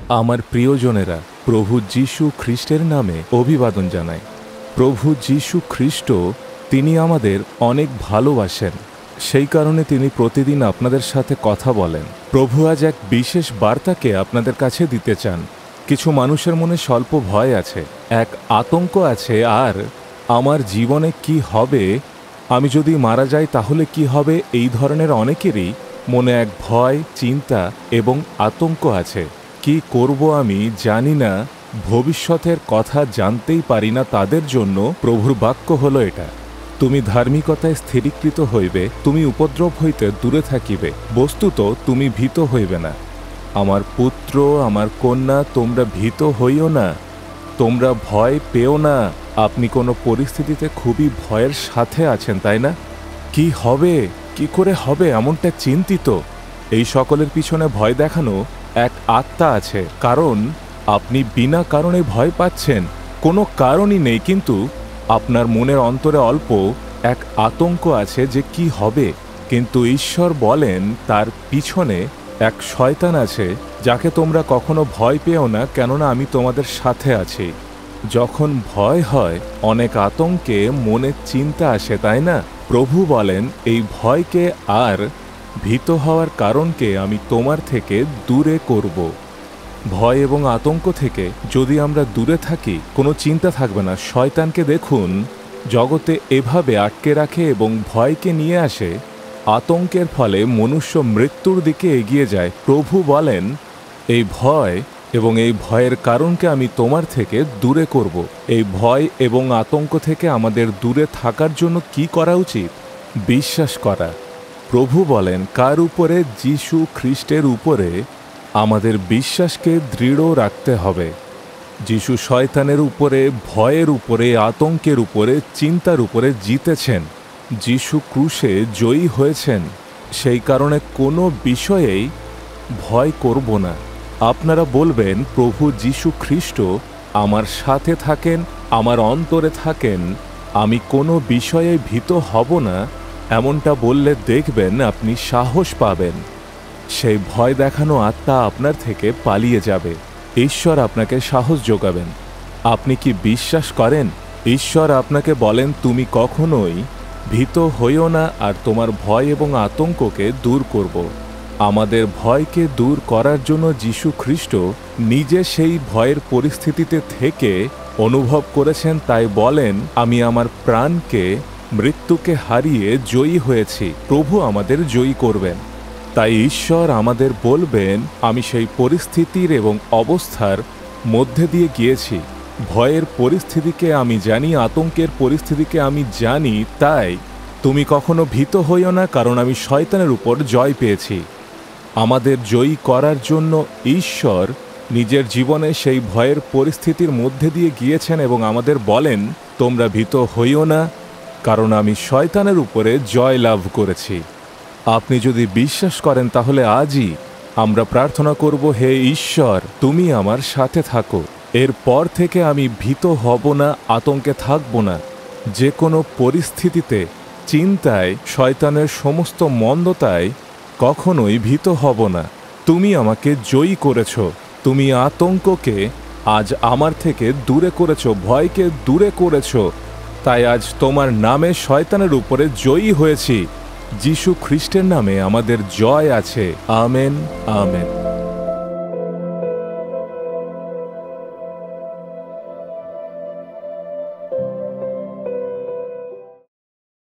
আমার প্রিয়জনেরা, প্রভু যীশু খ্রিস্টের নামে অভিবাদন জানাই। প্রভু যীশু খ্রিস্ট তিনি আমাদের অনেক ভালোবাসেন, সেই কারণে তিনি প্রতিদিন আপনাদের সাথে কথা বলেন। প্রভু আজ এক বিশেষ বার্তাকে আপনাদের কাছে দিতে চান। কিছু মানুষের মনে স্বল্প ভয় আছে, এক আতঙ্ক আছে, আর আমার জীবনে কি হবে, আমি যদি মারা যাই তাহলে কি হবে, এই ধরনের অনেকেরই মনে এক ভয়, চিন্তা এবং আতঙ্ক আছে। কি করব আমি জানি না, ভবিষ্যতের কথা জানতেই পারি না, তাদের জন্য প্রভুর বাক্য হলো এটা। তুমি ধার্মিকতায় স্থিরীকৃত হইবে, তুমি উপদ্রব হইতে দূরে থাকিবে, বস্তুত তুমি ভীত হইবে না। আমার পুত্র, আমার কন্যা, তোমরা ভীত হইও না, তোমরা ভয় পেও না। আপনি কোনো পরিস্থিতিতে খুবই ভয়ের সাথে আছেন, তাই না? কি হবে, কি করে হবে, এমনটা চিন্তিত। এই সকলের পিছনে ভয় দেখানো এক আত্মা আছে, কারণ আপনি বিনা কারণে ভয় পাচ্ছেন। কোনো কারণই নেই, কিন্তু আপনার মনের অন্তরে অল্প এক আতঙ্ক আছে যে কি হবে। কিন্তু ঈশ্বর বলেন তার পিছনে এক শয়তান আছে, যাকে তোমরা কখনো ভয় পেও না, কেননা আমি তোমাদের সাথে আছি। যখন ভয় হয়, অনেক আতঙ্কে মনে চিন্তা আসে, তাই না? প্রভু বলেন এই ভয়কে আর ভীত হওয়ার কারণকে আমি তোমার থেকে দূরে করব। ভয় এবং আতঙ্ক থেকে যদি আমরা দূরে থাকি, কোনো চিন্তা থাকবে না। শয়তানকে দেখুন, জগতে এভাবে আটকে রাখে এবং ভয়কে নিয়ে আসে। আতঙ্কের ফলে মনুষ্য মৃত্যুর দিকে এগিয়ে যায়। প্রভু বলেন এই ভয় এবং এই ভয়ের কারণকে আমি তোমার থেকে দূরে করব। এই ভয় এবং আতঙ্ক থেকে আমাদের দূরে থাকার জন্য কি করা উচিত? বিশ্বাস করা। প্রভু বলেন কার উপরে? যীশু খ্রিস্টের উপরে আমাদের বিশ্বাসকে দৃঢ় রাখতে হবে। যীশু শয়তানের উপরে, ভয়ের উপরে, আতঙ্কের উপরে, চিন্তার উপরে জিতেছেন। যীশু ক্রুশে জয়ী হয়েছেন, সেই কারণে কোনো বিষয়েই ভয় করব না। আপনারা বলবেন প্রভু যীশু খ্রিস্ট আমার সাথে থাকেন, আমার অন্তরে থাকেন, আমি কোনো বিষয়ে ভীত হব না। এমনটা বললে দেখবেন আপনি সাহস পাবেন। সেই ভয় দেখানো আত্মা আপনার থেকে পালিয়ে যাবে। ঈশ্বর আপনাকে সাহস যোগাবেন। আপনি কি বিশ্বাস করেন? ঈশ্বর আপনাকে বলেন তুমি কখনোই ভীত হইও না, আর তোমার ভয় এবং আতঙ্ককে দূর করব। আমাদের ভয়কে দূর করার জন্য যীশু খ্রিস্ট নিজে সেই ভয়ের পরিস্থিতিতে থেকে অনুভব করেছেন, তাই বলেন আমি আমার প্রাণকে, মৃত্যুকে হারিয়ে জয়ী হয়েছি। প্রভু আমাদের জয়ী করবেন। তাই ঈশ্বর আমাদের বলবেন আমি সেই পরিস্থিতির এবং অবস্থার মধ্যে দিয়ে গিয়েছি। ভয়ের পরিস্থিতিকে আমি জানি, আতঙ্কের পরিস্থিতিকে আমি জানি, তাই তুমি কখনো ভীত হইও না, কারণ আমি শয়তানের উপর জয় পেয়েছি। আমাদের জয়ী করার জন্য ঈশ্বর নিজের জীবনে সেই ভয়ের পরিস্থিতির মধ্যে দিয়ে গিয়েছেন এবং আমাদের বলেন তোমরা ভীত হইও না, কারণ আমি শয়তানের উপরে জয় লাভ করেছি। আপনি যদি বিশ্বাস করেন তাহলে আজই আমরা প্রার্থনা করব, হে ঈশ্বর তুমি আমার সাথে থাকো। এরপর থেকে আমি ভীত হব না, আতঙ্কে থাকব না। যে কোনো পরিস্থিতিতে, চিন্তায়, শয়তানের সমস্ত মন্দতায় কখনোই ভীত হব না। তুমি আমাকে জয়ী করেছ। তুমি আতঙ্ককে আজ আমার থেকে দূরে করেছ, ভয়কে দূরে করেছ। তাই আজ তোমার নামে শয়তানের উপরে জয়ী হয়েছি। যীশু খ্রিস্টের নামে আমাদের জয় আছে। Amen, amen.